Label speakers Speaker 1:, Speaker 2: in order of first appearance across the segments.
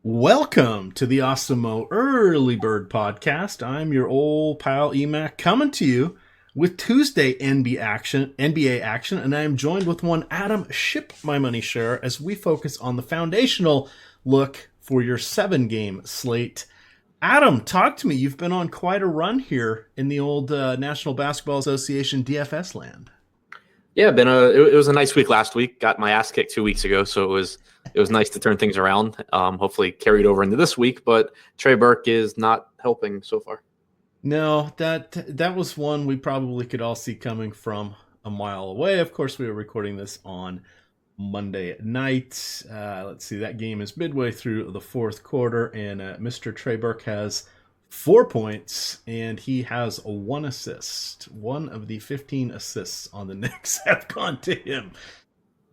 Speaker 1: Welcome to the Awesemo Early Bird Podcast. I'm your old pal Emac coming to you with Tuesday NBA action, and I am joined with one Adam Ship My Money Share as we focus on the foundational look for your 7-game slate. Adam, talk to me. You've been on quite a run here in the old National Basketball Association DFS land.
Speaker 2: Yeah, it was a nice week last week. Got my ass kicked 2 weeks ago, so it was nice to turn things around. Hopefully carried over into this week, but Trey Burke is not helping so far.
Speaker 1: No, that was one we probably could all see coming from a mile away. Of course, we were recording this on Monday night. Let's see, that game is midway through the fourth quarter, and Mr. Trey Burke has 4 points, and he has 1 assist. One of the 15 assists on the Knicks have gone to him.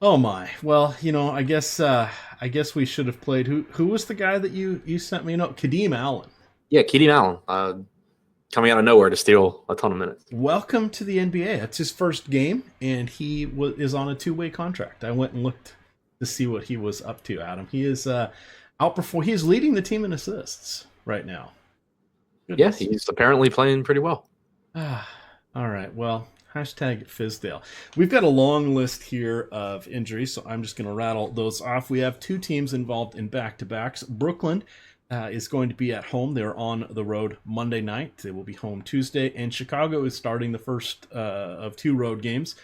Speaker 1: Oh my! Well, I guess we should have played. Who was the guy that you sent me? No, Kadeem Allen.
Speaker 2: Yeah, Kadeem Allen, coming out of nowhere to steal a ton of minutes.
Speaker 1: Welcome to the NBA. That's his first game, and he is on a 2-way contract. I went and looked to see what he was up to. Adam, he is He is leading the team in assists right now.
Speaker 2: Goodness. Yeah, he's apparently playing pretty well.
Speaker 1: All right. Well, hashtag Fizdale. We've got a long list here of injuries, so I'm just going to rattle those off. We have 2 teams involved in back-to-backs. Brooklyn is going to be at home. They're on the road Monday night. They will be home Tuesday. And Chicago is starting the first of 2 road games.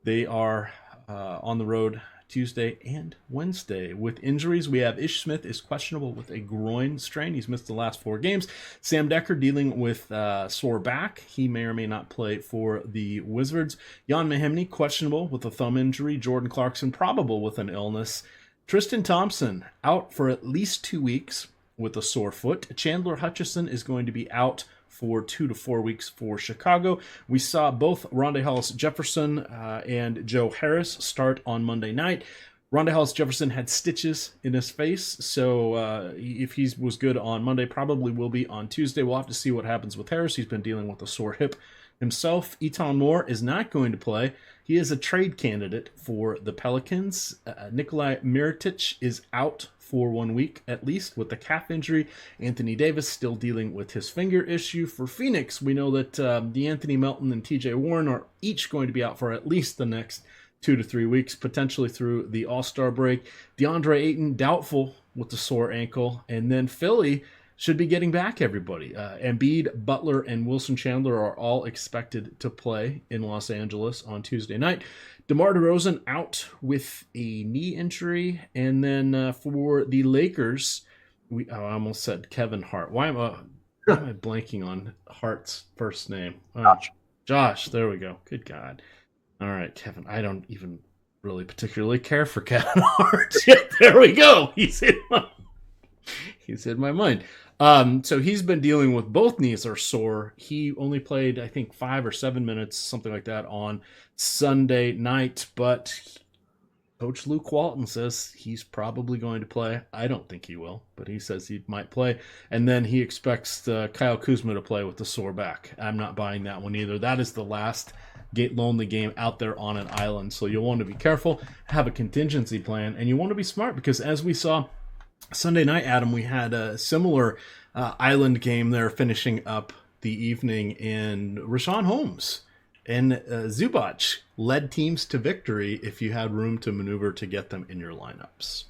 Speaker 1: They are on the road Tuesday and Wednesday. With injuries, we have Ish Smith is questionable with a groin strain. He's missed the last 4 games. Sam Decker dealing with sore back. He may or may not play for the Wizards. Jan Mahemny questionable with a thumb injury. Jordan Clarkson probable with an illness. Tristan Thompson out for at least 2 weeks with a sore foot. Chandler Hutchison is going to be out for 2 to 4 weeks for Chicago. We saw both Rondae Hollis-Jefferson and Joe Harris start on Monday night. Rondae Hollis-Jefferson had stitches in his face, so if he was good on Monday, probably will be on Tuesday. We'll have to see what happens with Harris. He's been dealing with a sore hip himself. Etan Moore is not going to play. He is a trade candidate for the Pelicans. Nikolai Mirotic is out for 1 week at least with the calf injury. Anthony Davis still dealing with his finger issue. For Phoenix, we know that DeAnthony Melton and TJ Warren are each going to be out for at least the next 2 to 3 weeks, potentially through the All-Star break. DeAndre Ayton doubtful with the sore ankle. And then Philly should be getting back everybody. Embiid, Butler, and Wilson Chandler are all expected to play in Los Angeles on Tuesday night. DeMar DeRozan out with a knee injury. And then for the Lakers, I almost said Kevin Hart. Why am I blanking on Hart's first name? Josh, there we go. Good God. All right, Kevin. I don't even really particularly care for Kevin Hart. There we go. He's in my mind. So he's been dealing with both knees are sore. He only played, I think, 5 or 7 minutes, something like that, on Sunday night. But Coach Luke Walton says he's probably going to play. I don't think he will, but he says he might play. And then he expects Kyle Kuzma to play with the sore back. I'm not buying that one either. That is the last lonely game out there on an island. So you'll want to be careful, have a contingency plan, and you want to be smart because as we saw Sunday night, Adam, we had a similar island game there finishing up the evening, and Rashawn Holmes and Zubac led teams to victory if you had room to maneuver to get them in your lineups.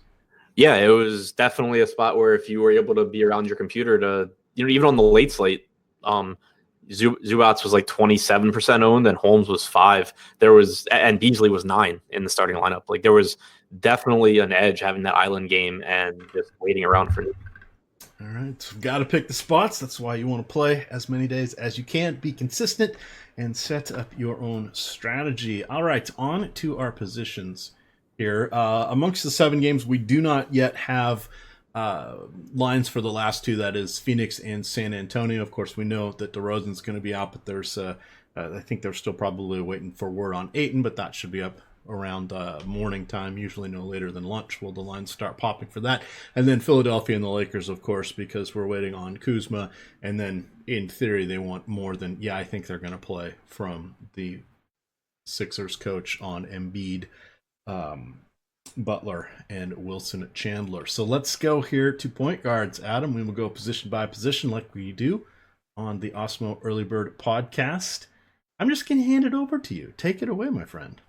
Speaker 2: Yeah, it was definitely a spot where if you were able to be around your computer to, even on the late slate, Zubac was like 27% owned and Holmes was 5%. And Beasley was 9% in the starting lineup. Like there was definitely an edge having that island game and just waiting around for it.
Speaker 1: All right, so got to pick the spots. That's why you want to play as many days as you can, be consistent, and set up your own strategy. All right, on to our positions here. Amongst the 7 games, we do not yet have lines for the last 2. That is Phoenix and San Antonio. Of course, we know that DeRozan's going to be out, but there's I think they're still probably waiting for word on Ayton, but that should be up around morning time, usually no later than lunch will the lines start popping for that. And then Philadelphia and the Lakers, of course, because we're waiting on Kuzma. And then in theory, they want more than, I think they're going to play from the Sixers coach on Embiid. Butler and Wilson Chandler. So let's go here to point guards, Adam. We will go position by position like we do on the Osmo Early Bird podcast. I'm just going to hand it over to you. Take it away, my friend.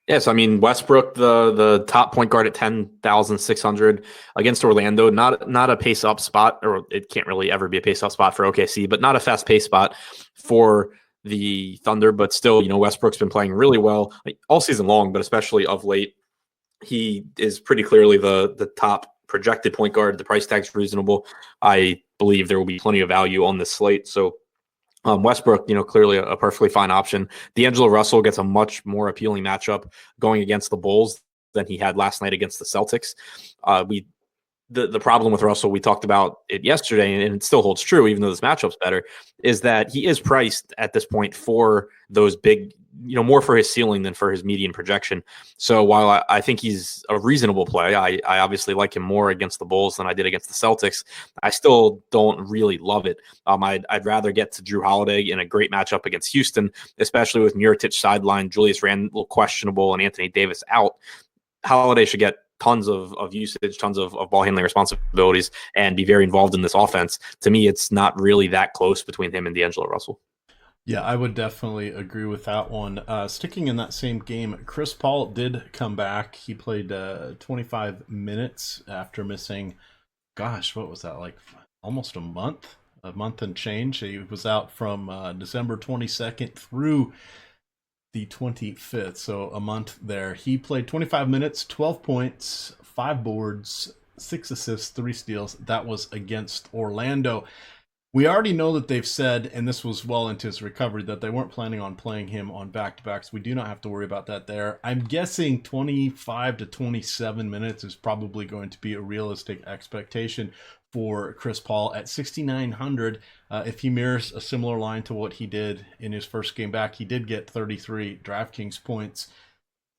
Speaker 2: Yes, I mean Westbrook, the top point guard at 10,600 against Orlando. Not a pace up spot, or it can't really ever be a pace up spot for OKC, but not a fast pace spot for the Thunder. But still, Westbrook's been playing really well all season long, but especially of late. He is pretty clearly the top projected point guard. The price tag's reasonable. I believe there will be plenty of value on this slate. So Westbrook, clearly a perfectly fine option. D'Angelo Russell gets a much more appealing matchup going against the Bulls than he had last night against the Celtics. The problem with Russell, we talked about it yesterday, and it still holds true, even though this matchup's better, is that he is priced at this point for those big, more for his ceiling than for his median projection. So while I think he's a reasonable play, I obviously like him more against the Bulls than I did against the Celtics. I still don't really love it. I'd rather get to Drew Holiday in a great matchup against Houston, especially with Mirotic sideline, Julius Randle questionable, and Anthony Davis out. Holiday should get tons of usage, tons of ball handling responsibilities, and be very involved in this offense. To me, it's not really that close between him and D'Angelo Russell.
Speaker 1: Yeah, I would definitely agree with that one. Sticking in that same game, Chris Paul did come back. He played 25 minutes after missing, gosh, what was that, like almost a month and change. He was out from December 22nd through the 25th, so a month there. He played 25 minutes, 12 points, 5 boards, 6 assists, 3 steals. That was against Orlando. We already know that they've said, and this was well into his recovery, that they weren't planning on playing him on back-to-backs. We do not have to worry about that there. I'm guessing 25 to 27 minutes is probably going to be a realistic expectation for Chris Paul at 6,900. If he mirrors a similar line to what he did in his first game back, he did get 33 DraftKings points.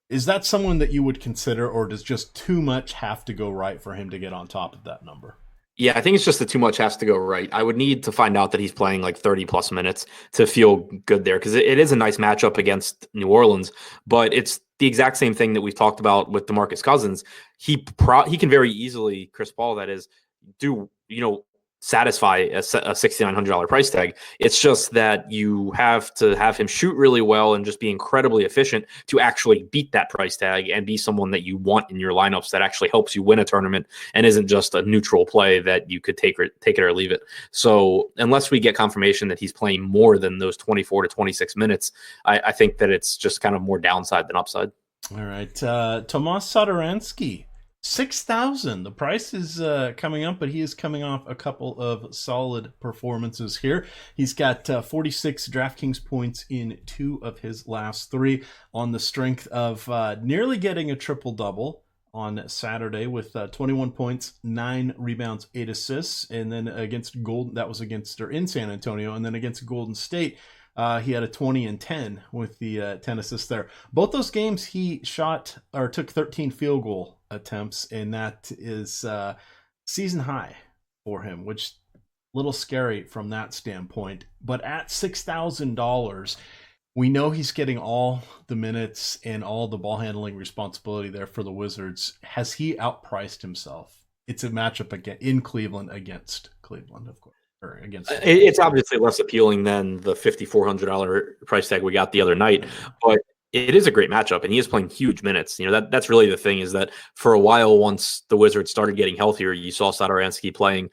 Speaker 1: Is that someone that you would consider, or does just too much have to go right for him to get on top of that number?
Speaker 2: Yeah, I think it's just that too much has to go right. I would need to find out that he's playing like 30 plus minutes to feel good there, because it is a nice matchup against New Orleans, but it's the exact same thing that we've talked about with DeMarcus Cousins. He can very easily, Chris Paul, that is, do satisfy a $6,900 price tag. It's just that you have to have him shoot really well and just be incredibly efficient to actually beat that price tag and be someone that you want in your lineups that actually helps you win a tournament and isn't just a neutral play that you could take it or leave it. So unless we get confirmation that he's playing more than those 24 to 26 minutes, I think that it's just kind of more downside than upside.
Speaker 1: All right. Tomas Satoransky, 6,000. The price is coming up, but he is coming off a couple of solid performances here. He's got 46 DraftKings points in 2 of his last 3 on the strength of nearly getting a triple-double on Saturday with 21 points, 9 rebounds, 8 assists. And then against Golden, that was in San Antonio. And then against Golden State, he had a 20 and 10 with the 10 assists there. Both those games he took 13 field goal attempts, and that is season high for him, which a little scary from that standpoint. But at $6,000, we know he's getting all the minutes and all the ball handling responsibility there for the Wizards. Has he outpriced himself? It's a matchup again in Cleveland against Cleveland, of course.
Speaker 2: It's obviously less appealing than the $5,400 price tag we got the other night, but it is a great matchup, and he is playing huge minutes. That's really the thing, is that for a while, once the Wizards started getting healthier, you saw Satoransky playing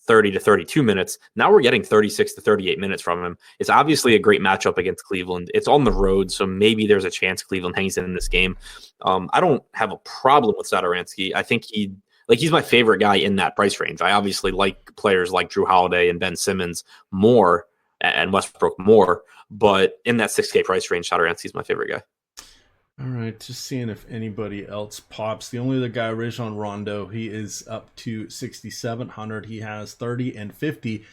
Speaker 2: 30 to 32 minutes. Now we're getting 36 to 38 minutes from him. It's obviously a great matchup against Cleveland. It's on the road, so maybe there's a chance Cleveland hangs in this game. I don't have a problem with Satoransky. I think he's my favorite guy in that price range. I obviously like players like Drew Holiday and Ben Simmons more, and Westbrook more, but in that 6K price range, Satoransky's my favorite guy.
Speaker 1: All right, just seeing if anybody else pops. The only other guy, Rajon Rondo, he is up to 6,700. He has 30 and 50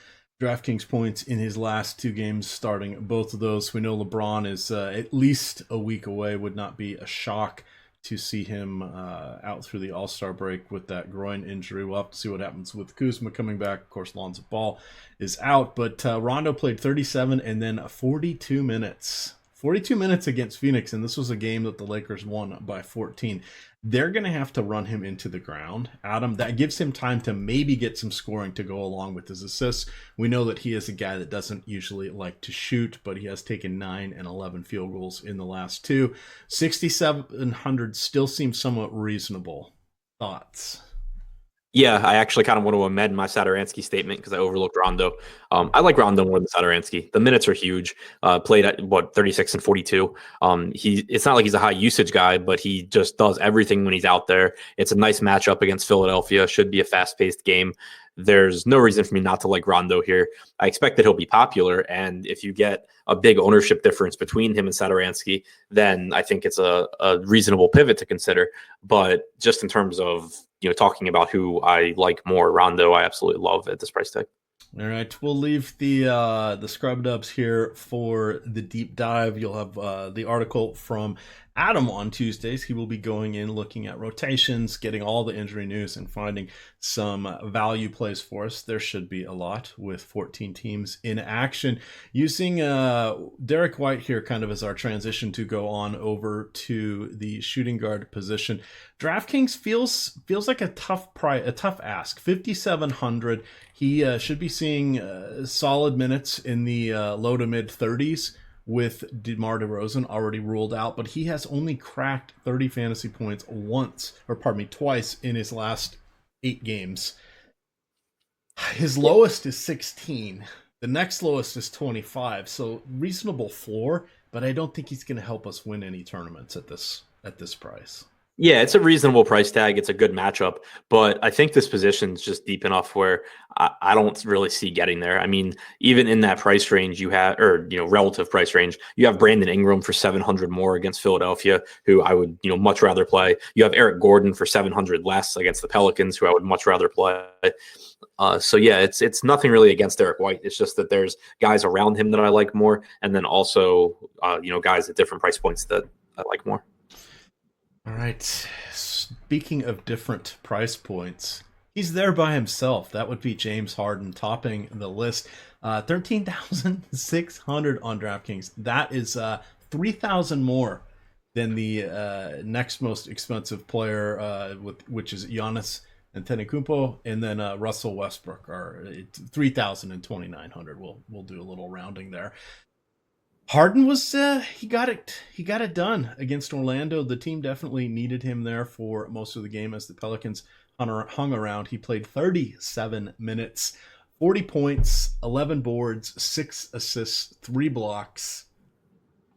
Speaker 1: DraftKings points in his last 2 games, starting both of those. We know LeBron is at least a week away. Would not be a shock to see him out through the All-Star break with that groin injury. We'll have to see what happens with Kuzma coming back. Of course, Lonzo Ball is out, but Rondo played 37 and then 42 minutes 42 minutes against Phoenix, and this was a game that the Lakers won by 14. They're going to have to run him into the ground. Adam, that gives him time to maybe get some scoring to go along with his assists. We know that he is a guy that doesn't usually like to shoot, but he has taken 9 and 11 field goals in the last two. 6,700 still seems somewhat reasonable. Thoughts?
Speaker 2: Yeah, I actually kind of want to amend my Satoransky statement because I overlooked Rondo. I like Rondo more than Satoransky. The minutes are huge. Played at 36 and 42. It's not like he's a high usage guy, but he just does everything when he's out there. It's a nice matchup against Philadelphia. Should be a fast paced game. There's no reason for me not to like Rondo here. I expect that he'll be popular, and if you get a big ownership difference between him and Satoransky, then I think it's a reasonable pivot to consider. But just in terms of talking about who I like more, Rondo, I absolutely love at this price tag.
Speaker 1: All right, we'll leave the scrub dubs here for the deep dive. You'll have the article from Adam on Tuesdays. He will be going in, looking at rotations, getting all the injury news, and finding some value plays for us. There should be a lot with 14 teams in action. Using Derek White here kind of as our transition to go on over to the shooting guard position. DraftKings feels like a tough ask. 5,700. He should be seeing solid minutes in the low to mid 30s with DeMar DeRozan already ruled out, but he has only cracked 30 fantasy points twice in his last 8 games. His lowest is 16. The next lowest is 25. So reasonable floor, but I don't think he's going to help us win any tournaments at this price.
Speaker 2: Yeah, it's a reasonable price tag. It's a good matchup, but I think this position's just deep enough where I don't really see getting there. I mean, even in that price range you have, or relative price range, you have Brandon Ingram for 700 more against Philadelphia, who I would much rather play. You have Eric Gordon for 700 less against the Pelicans, who I would much rather play. So yeah, it's nothing really against Derek White. It's just that there's guys around him that I like more, and then also guys at different price points that I like more.
Speaker 1: All right. Speaking of different price points, he's there by himself. That would be James Harden topping the list. 13,600 on DraftKings. That is 3,000 more than the next most expensive player, which is Giannis Antetokounmpo, and then Russell Westbrook are 3,000 and 2,900. We'll do a little rounding there. Harden was he got it done against Orlando. The team definitely needed him there for most of the game as the Pelicans hung around. He played 37 minutes, 40 points, 11 boards, 6 assists, 3 blocks.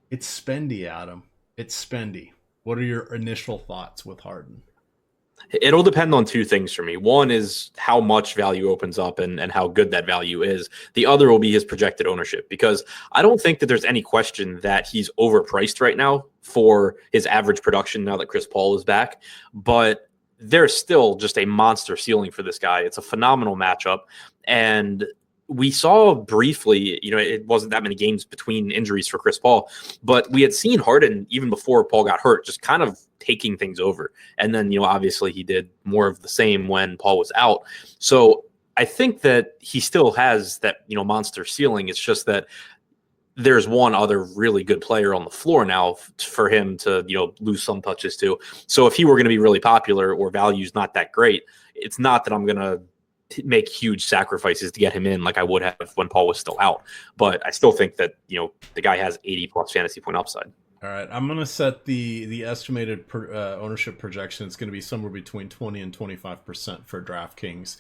Speaker 1: It's spendy, Adam. It's spendy. What are your initial thoughts with Harden?
Speaker 2: It'll depend on 2 things for me. One is how much value opens up and how good that value is. The other will be his projected ownership, because I don't think that there's any question that he's overpriced right now for his average production now that Chris Paul is back. But there's still just a monster ceiling for this guy. It's a phenomenal matchup. And we saw briefly, it wasn't that many games between injuries for Chris Paul, but we had seen Harden even before Paul got hurt, just kind of taking things over. And then, obviously he did more of the same when Paul was out. So I think that he still has that, monster ceiling. It's just that there's one other really good player on the floor now for him to, lose some touches to. So if he were going to be really popular or value's not that great, it's not that I'm going to make huge sacrifices to get him in like I would have when Paul was still out. But I still think that, the guy has 80 plus fantasy point upside.
Speaker 1: All right, I'm going to set the estimated ownership projection. It's going to be somewhere between 20 and 25% for DraftKings.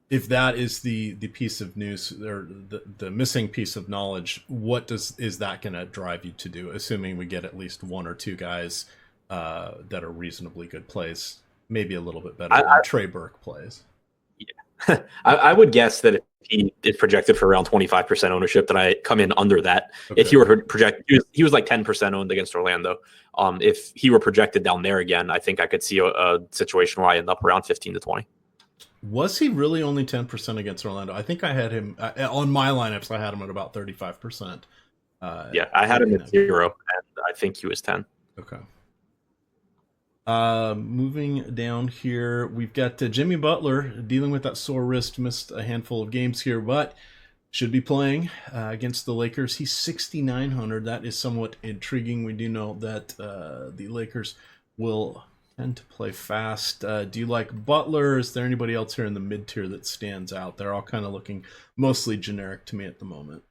Speaker 1: If that is the piece of news or the missing piece of knowledge, what is that going to drive you to do? Assuming we get at least 1 or 2 guys that are reasonably good plays, maybe a little bit better than Trey Burke plays.
Speaker 2: Yeah, I would guess that if he is projected for around 25% ownership, that I come in under that. Okay. If he were projected, he was like 10% owned against Orlando. If he were projected down there again, I think I could see a situation where I end up around 15 to 20.
Speaker 1: Was he really only 10% against Orlando? I think I had him on my lineups. I had him at about 35%.
Speaker 2: Yeah, I had him at 0, and I think he was 10.
Speaker 1: Okay. Moving down here, we've got Jimmy Butler dealing with that sore wrist, missed a handful of games here, but should be playing against the Lakers. He's 6,900. That is somewhat intriguing. We do know that the Lakers will tend to play fast. Do you like Butler? Is there anybody else here in the mid tier that stands out? They're all kind of looking mostly generic to me at the moment.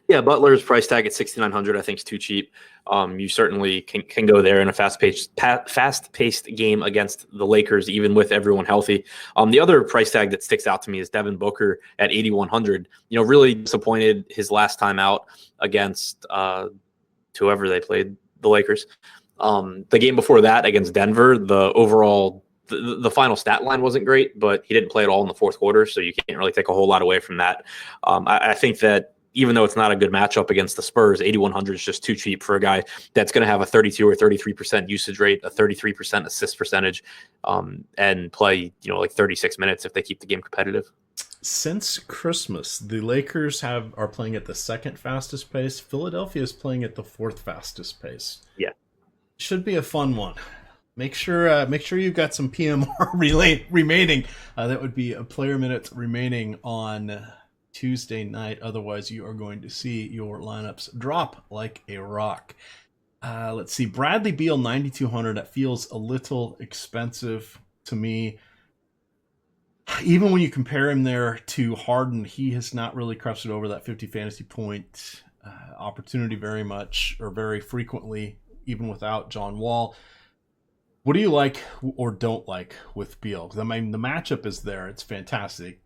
Speaker 2: Yeah, Butler's price tag at 6,900 I think is too cheap. You certainly can go there in a fast-paced game against the Lakers, even with everyone healthy. The other price tag that sticks out to me is Devin Booker at 8,100. Really disappointed his last time out against whoever they played, the Lakers. The game before that against Denver, the final stat line wasn't great, but he didn't play at all in the fourth quarter, so you can't really take a whole lot away from that. I think that even though it's not a good matchup against the Spurs, 8,100 is just too cheap for a guy that's going to have a 32 or 33% usage rate, a 33% assist percentage, and play, like 36 minutes if they keep the game competitive.
Speaker 1: Since Christmas, the Lakers are playing at the second fastest pace. Philadelphia is playing at the fourth fastest pace.
Speaker 2: Yeah.
Speaker 1: Should be a fun one. Make sure you've got some PMR remaining. That would be a player minutes remaining on Tuesday night. Otherwise, you are going to see your lineups drop like a rock. Let's see. Bradley Beal, 9,200. That feels a little expensive to me. Even when you compare him there to Harden, he has not really crested over that 50 fantasy point opportunity very frequently, even without John Wall. What do you like or don't like with Beal? Because I mean, the matchup is there. It's fantastic.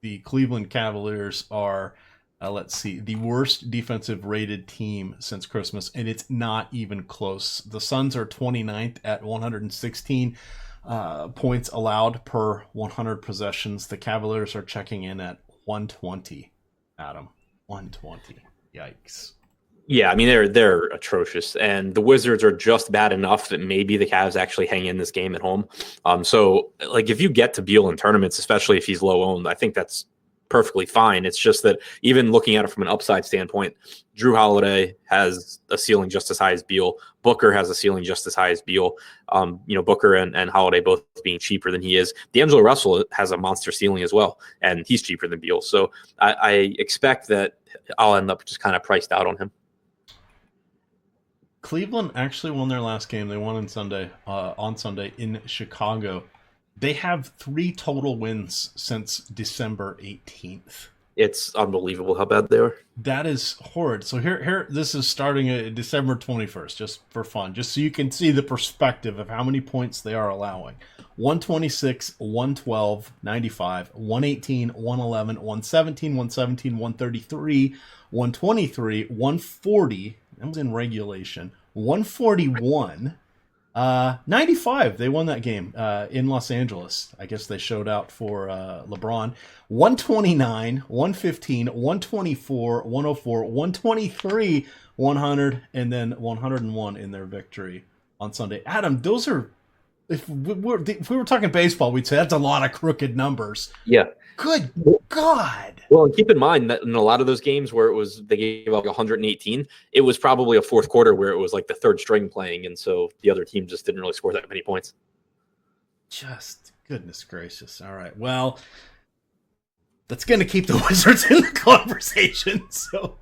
Speaker 1: The Cleveland Cavaliers are, the worst defensive rated team since Christmas, and it's not even close. The Suns are 29th at 116 points allowed per 100 possessions. The Cavaliers are checking in at 120, Adam. 120. Yikes.
Speaker 2: Yeah, I mean, they're atrocious, and the Wizards are just bad enough that maybe the Cavs actually hang in this game at home. So, like, if you get to Beal in tournaments, especially if he's low owned, I think that's perfectly fine. It's just that even looking at it from an upside standpoint, Drew Holiday has a ceiling just as high as Beal. Booker has a ceiling just as high as Beal. Booker and Holiday both being cheaper than he is. D'Angelo Russell has a monster ceiling as well, and he's cheaper than Beal. So I expect that I'll end up just kind of priced out on him.
Speaker 1: Cleveland actually won their last game. They won on Sunday in Chicago. They have 3 total wins since December 18th.
Speaker 2: It's unbelievable how bad they are.
Speaker 1: That is horrid. So here, this is starting December 21st, just for fun, just so you can see the perspective of how many points they are allowing. 126, 112, 95, 118, 111, 117, 117, 133, 123, 140. That was in regulation. 141. 95. They won that game in Los Angeles. I guess they showed out for LeBron. 129, 115, 124, 104, 123, 100, and then 101 in their victory on Sunday. Adam, those are, if we were talking baseball, we'd say that's a lot of crooked numbers.
Speaker 2: Yeah.
Speaker 1: Good God.
Speaker 2: Well, and keep in mind that in a lot of those games where they gave like 118, it was probably a fourth quarter where it was like the third string playing, and so the other team just didn't really score that many points.
Speaker 1: Just goodness gracious. All right. Well, that's going to keep the Wizards in the conversation. So,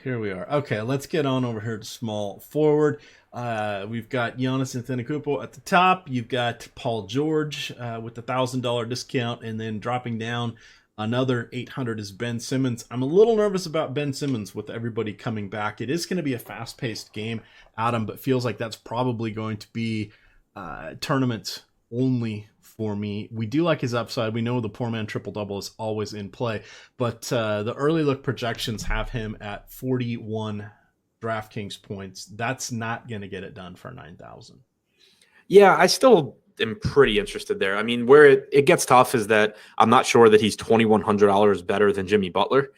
Speaker 1: here we are. Okay, let's get on over here to small forward. We've got Giannis Antetokounmpo at the top. You've got Paul George with the $1,000 discount, and then dropping down another 800 is Ben Simmons. I'm a little nervous about Ben Simmons with everybody coming back. It is going to be a fast-paced game, Adam, but feels like that's probably going to be tournament only for me. We do like his upside. We know the poor man triple-double is always in play, but the early look projections have him at 41 DraftKings points. That's not going to get it done for 9,000.
Speaker 2: Yeah, I still am pretty interested there. I mean, where it gets tough is that I'm not sure that he's $2,100 better than Jimmy Butler,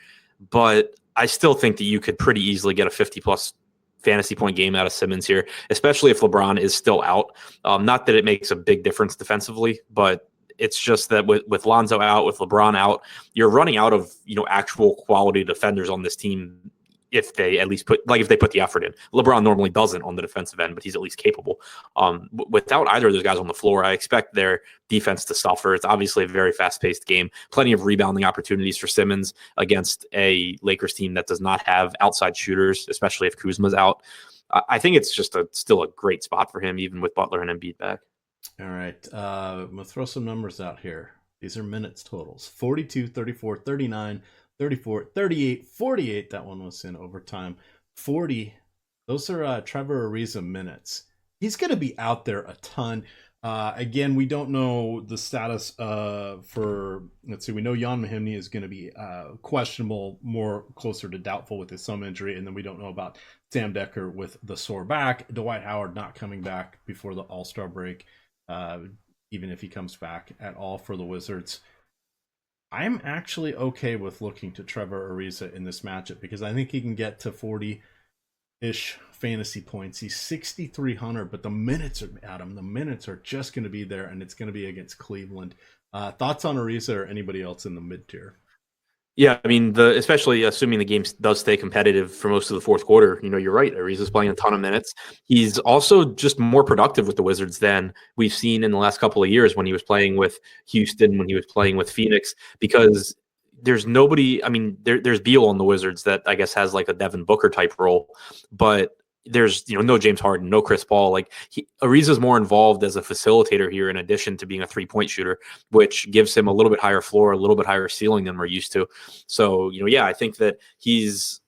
Speaker 2: but I still think that you could pretty easily get a 50-plus fantasy point game out of Simmons here, especially if LeBron is still out. Not that it makes a big difference defensively, but it's just that with Lonzo out, with LeBron out, you're running out of actual quality defenders on this team if they at least if they put the effort in. LeBron normally doesn't on the defensive end, but he's at least capable. Without either of those guys on the floor, I expect their defense to suffer. It's obviously a very fast-paced game. Plenty of rebounding opportunities for Simmons against a Lakers team that does not have outside shooters, especially if Kuzma's out. I think it's just still a great spot for him, even with Butler and Embiid back.
Speaker 1: All right. I'm going to throw some numbers out here. These are minutes totals. 42, 34, 39, 34, 38, 48. That one was in overtime. 40. Those are Trevor Ariza minutes. He's going to be out there a ton. Again, we don't know the status for, let's see, we know Jan Mahimny is going to be questionable, more closer to doubtful with his thumb injury. And then we don't know about Sam Decker with the sore back. Dwight Howard not coming back before the All-Star break, even if he comes back at all for the Wizards. I'm actually okay with looking to Trevor Ariza in this matchup because I think he can get to 40-ish fantasy points. He's 6,300, but the minutes are, Adam, the minutes are just going to be there, and it's going to be against Cleveland. Thoughts on Ariza or anybody else in the mid-tier?
Speaker 2: Yeah, I mean, especially assuming the game does stay competitive for most of the fourth quarter, you're right. Ariza's playing a ton of minutes. He's also just more productive with the Wizards than we've seen in the last couple of years when he was playing with Houston, when he was playing with Phoenix, because there's nobody. I mean, there's Beal on the Wizards that I guess has like a Devin Booker type role, but there's no James Harden, no Chris Paul. Like Ariza's more involved as a facilitator here in addition to being a 3-point shooter, which gives him a little bit higher floor, a little bit higher ceiling than we're used to. So yeah, I think that he's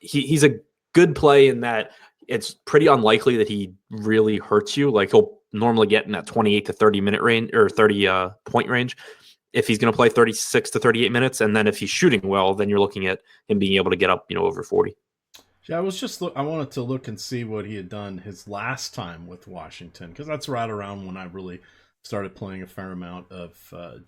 Speaker 2: a good play in that it's pretty unlikely that he really hurts you. Like he'll normally get in that 28 to 30 minute range or 30 point range if he's going to play 36 to 38 minutes, and then if he's shooting well, then you're looking at him being able to get up over 40.
Speaker 1: Yeah, I wanted to look and see what he had done his last time with Washington, because that's right around when I really started playing a fair amount of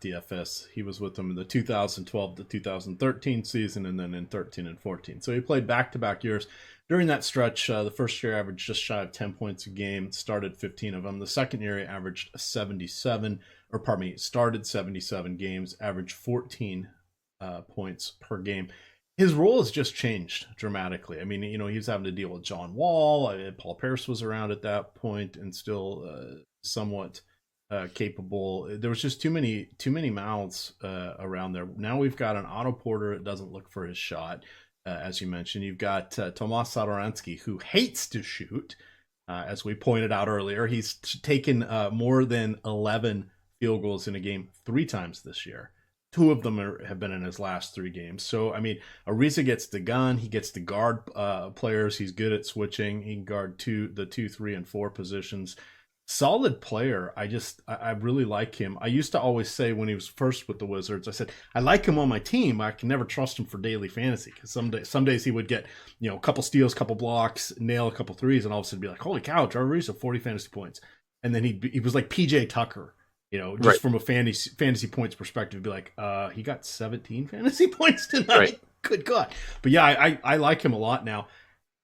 Speaker 1: DFS. He was with them in the 2012 to 2013 season, and then in 13 and 14. So he played back-to-back years. During that stretch, the first year averaged just shy of 10 points a game, started 15 of them. The second year he averaged 77, started 77 games, averaged 14 points per game. His role has just changed dramatically. I mean, he was having to deal with John Wall. Paul Pierce was around at that point and still somewhat capable. There was just too many mouths around there. Now we've got an Otto Porter that doesn't look for his shot, as you mentioned. You've got Tomas Satoransky, who hates to shoot. As we pointed out earlier, he's taken more than 11 field goals in a game 3 times this year. 2 of them have been in his last 3 games. So, I mean, Ariza gets the gun. He gets to guard players. He's good at switching. He can guard the 2, 3, and 4 positions. Solid player. I really like him. I used to always say when he was first with the Wizards, I said, I like him on my team. I can never trust him for daily fantasy because some days he would get, a couple steals, couple blocks, nail a couple threes, and all of a sudden be like, holy cow, Trevor Ariza, 40 fantasy points. And then he was like PJ Tucker. Just right. From a fantasy points perspective, be like, he got 17 fantasy points tonight. Right. Good God. But yeah, I like him a lot now.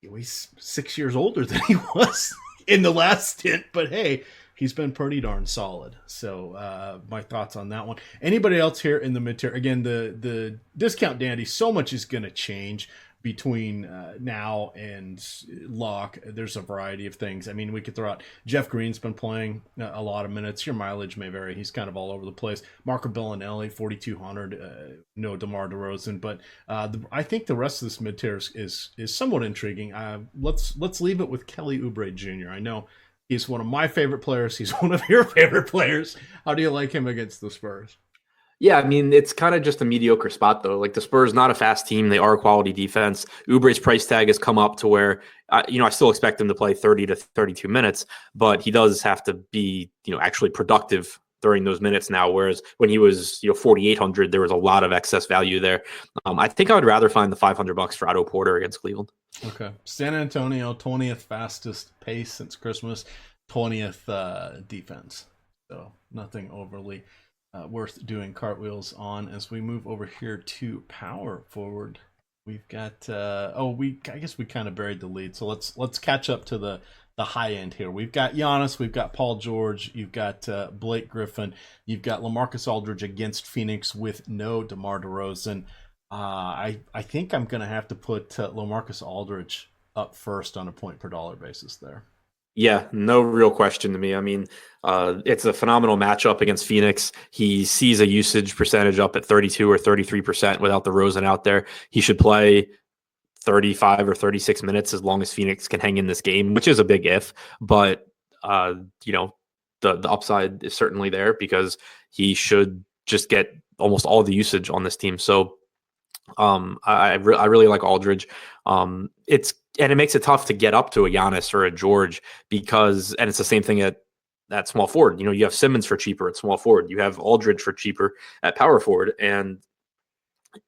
Speaker 1: He's 6 years older than he was in the last stint, but hey, he's been pretty darn solid. So my thoughts on that one. Anybody else here in the mid-tier? Again, the discount dandy, so much is going to change between now and lock. There's a variety of things. I mean, we could throw out Jeff Green's been playing a lot of minutes. Your mileage may vary. He's kind of all over the place. Marco Bellinelli, 4,200. No DeMar DeRozan, but I think the rest of this mid-tier is somewhat intriguing. Let's leave it with Kelly Oubre Jr. I know he's one of my favorite players. He's one of your favorite players. How do you like him against the Spurs?
Speaker 2: Yeah, I mean, it's kind of just a mediocre spot, though. Like, the Spurs, not a fast team. They are a quality defense. Oubre's price tag has come up to where, I still expect him to play 30 to 32 minutes, but he does have to be, actually productive during those minutes now, whereas when he was, 4,800, there was a lot of excess value there. I think I would rather find the $500 for Otto Porter against Cleveland.
Speaker 1: Okay. San Antonio, 20th fastest pace since Christmas, 20th defense. So nothing overly worth doing cartwheels on. As we move over here to power forward, we've got I guess we kind of buried the lead, so let's catch up to the high end here. We've got Giannis, we've got Paul George, you've got Blake Griffin, you've got LaMarcus Aldridge against Phoenix with no DeMar DeRozan. I think I'm going to have to put LaMarcus Aldridge up first on a point per dollar basis there.
Speaker 2: Yeah, no real question to me. I mean, it's a phenomenal matchup against Phoenix. He sees a usage percentage up at 32 or 33% without the Rosen out there. He should play 35 or 36 minutes as long as Phoenix can hang in this game, which is a big if. But, uh, you know, the upside is certainly there because he should just get almost all the usage on this team. So I really like Aldridge. It makes it tough to get up to a Giannis or a George because, and it's the same thing at small forward. You know, you have Simmons for cheaper at small forward. You have Aldridge for cheaper at power forward, and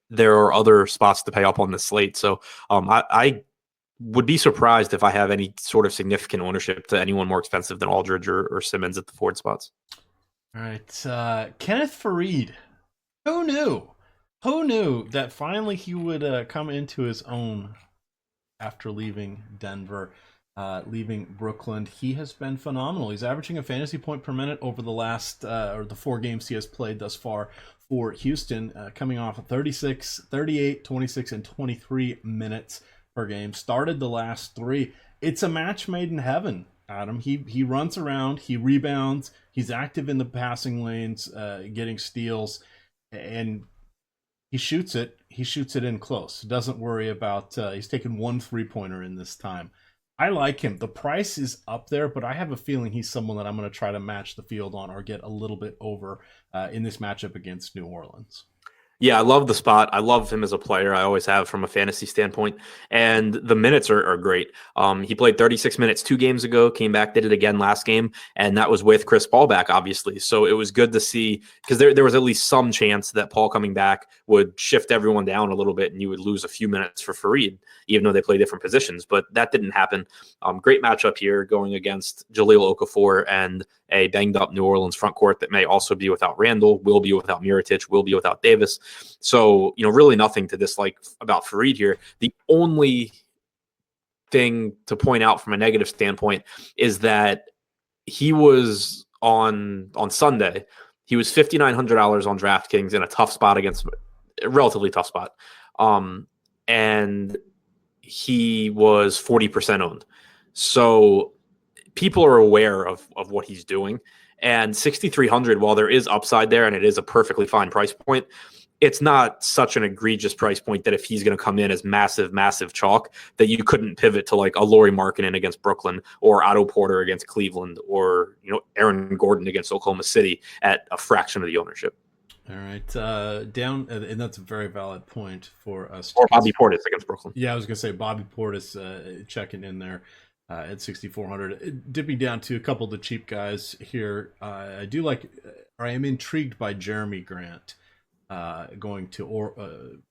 Speaker 2: there are other spots to pay up on the slate. So I would be surprised if I have any sort of significant ownership to anyone more expensive than Aldridge or Simmons at the forward spots.
Speaker 1: All right, Kenneth Fareed. Who knew? Who knew that finally he would come into his own after leaving Denver, leaving Brooklyn? He has been phenomenal. He's averaging a fantasy point per minute over the last or the 4 games he has played thus far for Houston, coming off of 36, 38, 26, and 23 minutes per game. Started the last 3. It's a match made in heaven, Adam. He runs around, he rebounds, he's active in the passing lanes, getting steals, and he shoots it. He shoots it in close. Doesn't worry about. He's taken 1 3-pointer in this time. I like him. The price is up there, but I have a feeling he's someone that I'm going to try to match the field on or get a little bit over in this matchup against New Orleans.
Speaker 2: Yeah, I love the spot. I love him as a player. I always have from a fantasy standpoint. And the minutes are great. He played 36 minutes 2 games ago, came back, did it again last game. And that was with Chris Paul back, obviously. So it was good to see because there was at least some chance that Paul coming back would shift everyone down a little bit and you would lose a few minutes for Fareed, even though they play different positions. But that didn't happen. Great matchup here going against Jahlil Okafor and a banged up New Orleans front court that may also be without Randall, will be without Mirotic, will be without Davis. So, really nothing to dislike about Fareed here. The only thing to point out from a negative standpoint is that he was on Sunday, he was $5,900 on DraftKings in a tough spot against a relatively tough spot. And he was 40% owned. So people are aware of what he's doing. And 6,300, while there is upside there and it is a perfectly fine price point, it's not such an egregious price point that if he's going to come in as massive chalk that you couldn't pivot to like a Lauri Markkanen against Brooklyn or Otto Porter against Cleveland or Aaron Gordon against Oklahoma City at a fraction of the ownership.
Speaker 1: All right, down, and that's a very valid point for us.
Speaker 2: Or Bobby Portis against Brooklyn.
Speaker 1: Yeah, I was going to say Bobby Portis checking in there at 6,400. Dipping down to a couple of the cheap guys here. I do like, or I am intrigued by Jeremy Grant. Going to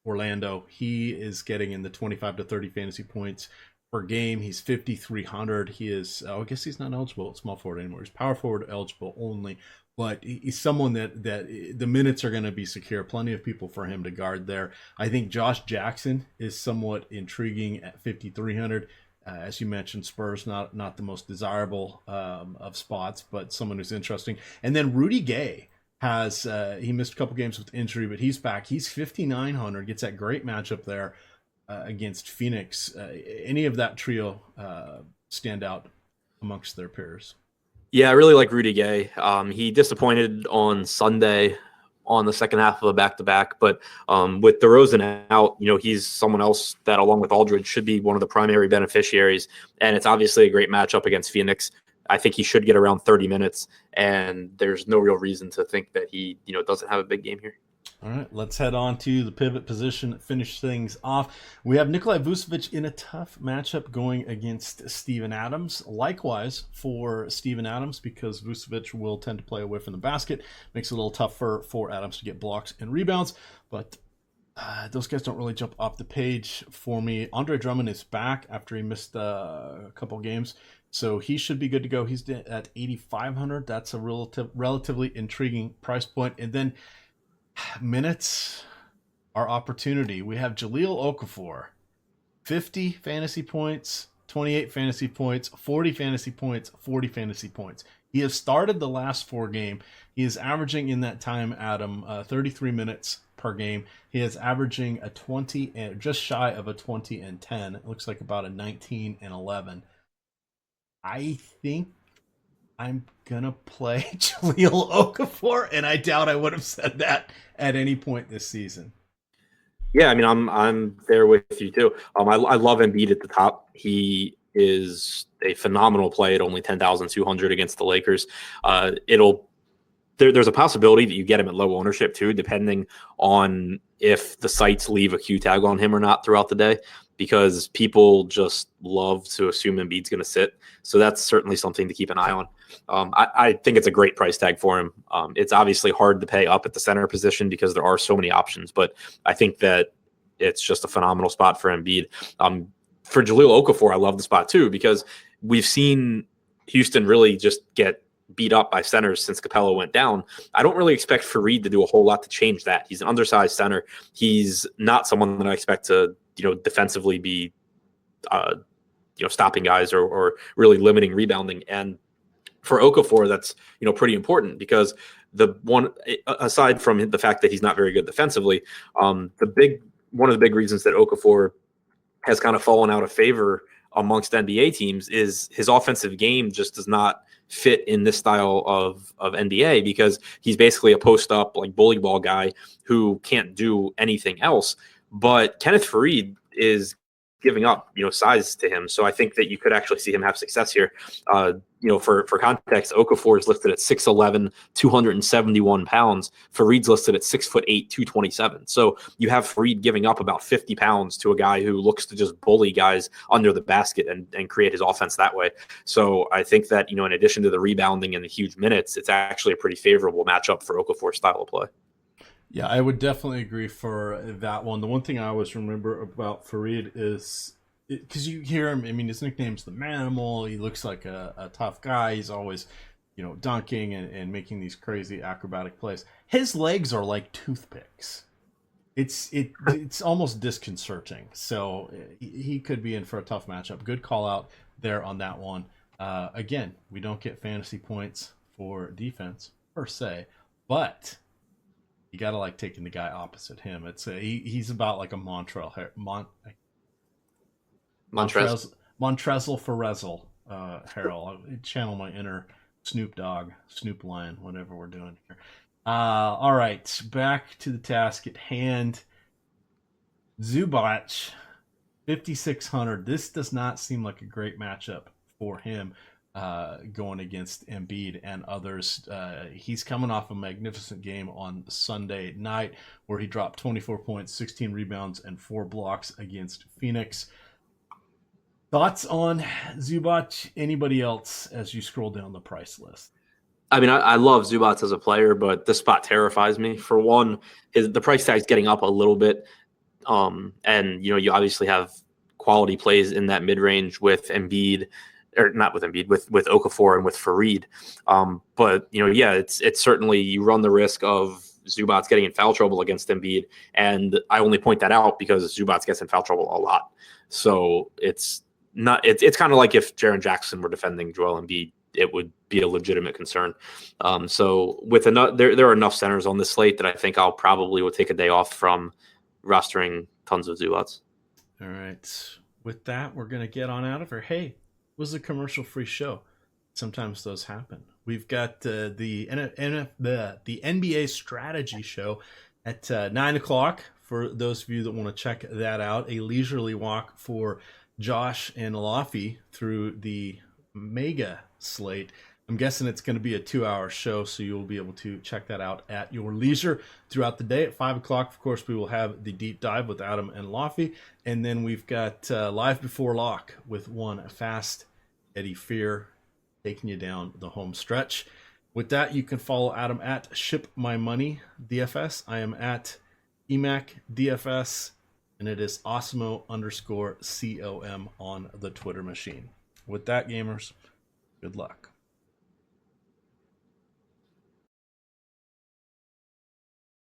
Speaker 1: Orlando. He is getting in the 25 to 30 fantasy points per game. He's 5,300. He is, I guess he's not eligible at small forward anymore. He's power forward eligible only, but he's someone that the minutes are going to be secure. Plenty of people for him to guard there. I think Josh Jackson is somewhat intriguing at 5,300. As you mentioned, Spurs not the most desirable of spots, but someone who's interesting. And then Rudy Gay has he missed a couple games with injury, but he's back. He's 5,900. Gets that great matchup there against Phoenix. Any of that trio stand out amongst their peers?
Speaker 2: Yeah, I really like Rudy Gay. He disappointed on Sunday on the second half of a back-to-back, but with DeRozan out, he's someone else that, along with Aldridge, should be one of the primary beneficiaries. And it's obviously a great matchup against Phoenix. I think he should get around 30 minutes, and there's no real reason to think that he, doesn't have a big game here.
Speaker 1: All right, let's head on to the pivot position, finish things off. We have Nikolai Vucevic in a tough matchup going against Steven Adams. Likewise for Steven Adams, because Vucevic will tend to play away from the basket. Makes it a little tougher for Adams to get blocks and rebounds, but those guys don't really jump off the page for me. Andre Drummond is back after he missed a couple games, so he should be good to go. He's at 8,500. That's a relatively intriguing price point. And then minutes are opportunity. We have Jahlil Okafor, 50 fantasy points, 28 fantasy points, 40 fantasy points, 40 fantasy points. He has started the last 4 games. He is averaging in that time, Adam, 33 minutes per game. He is averaging a 20 and just shy of a 20 and 10. It looks like about a 19 and 11. I think I'm gonna play Jahlil Okafor, and I doubt I would have said that at any point this season.
Speaker 2: Yeah, I mean, I'm there with you too. I love Embiid at the top. He is a phenomenal play at only 10,200 against the Lakers. There's a possibility that you get him at low ownership too, depending on if the sites leave a Q tag on him or not throughout the day, because people just love to assume Embiid's going to sit. So that's certainly something to keep an eye on. I think it's a great price tag for him. It's obviously hard to pay up at the center position because there are so many options, but I think that it's just a phenomenal spot for Embiid. For Jahlil Okafor, I love the spot too, because we've seen Houston really just get beat up by centers since Capella went down. I don't really expect Fareed to do a whole lot to change that. He's an undersized center. He's not someone that I expect to, defensively be, stopping guys or really limiting rebounding. And for Okafor, that's, pretty important, because aside from the fact that he's not very good defensively, one of the big reasons that Okafor has kind of fallen out of favor amongst NBA teams is his offensive game just does not fit in this style of NBA, because he's basically a post-up, like, bully ball guy who can't do anything else. But Kenneth Faried is giving up, size to him. So I think that you could actually see him have success here. For context, Okafor is listed at 6'11", 271 pounds. Fareed's listed at 6'8", 227. So you have Fareed giving up about 50 pounds to a guy who looks to just bully guys under the basket and create his offense that way. So I think that, in addition to the rebounding and the huge minutes, it's actually a pretty favorable matchup for Okafor's style of play.
Speaker 1: Yeah, I would definitely agree for that one. The one thing I always remember about Fareed is, because you hear him, I mean, his nickname's the Manimal. He looks like a tough guy. He's always, dunking and making these crazy acrobatic plays. His legs are like toothpicks. It's almost disconcerting. So he could be in for a tough matchup. Good call out there on that one. Again, we don't get fantasy points for defense per se, but you gotta like taking the guy opposite him. He's about like a Montrezl Forezl Harrell. I channel my inner Snoop Lion, whatever we're doing here. All right, back to the task at hand. Zubac, 5,600. This does not seem like a great matchup for him. Going against Embiid and others. He's coming off a magnificent game on Sunday night where he dropped 24 points, 16 rebounds, and 4 blocks against Phoenix. Thoughts on Zubac? Anybody else as you scroll down the price list?
Speaker 2: I mean, I love Zubac as a player, but this spot terrifies me. For one, the price tag's getting up a little bit. And, you obviously have quality plays in that mid-range with Embiid, or not with Embiid, with Okafor and with Fareed. But, it's certainly, you run the risk of Zubac getting in foul trouble against Embiid. And I only point that out because Zubac gets in foul trouble a lot. So it's kind of like if Jaren Jackson were defending Joel Embiid, it would be a legitimate concern. So with there are enough centers on this slate that I think I'll probably will take a day off from rostering tons of Zubac.
Speaker 1: All right. With that, we're going to get on out of here. Hey, it was a commercial-free show. Sometimes those happen. We've got the NBA strategy show at 9 o'clock for those of you that want to check that out. A leisurely walk for Josh and Laffy through the mega slate. I'm guessing it's going to be a 2-hour show, so you'll be able to check that out at your leisure throughout the day. At 5 o'clock, of course, we will have the deep dive with Adam and Laffy. And then we've got Live Before Lock with one fast Eddie Fear taking you down the home stretch. With that, you can follow Adam at Ship My Money DFS. I am at EMAC DFS, and it is Osmo_COM on the Twitter machine. With that, gamers, good luck.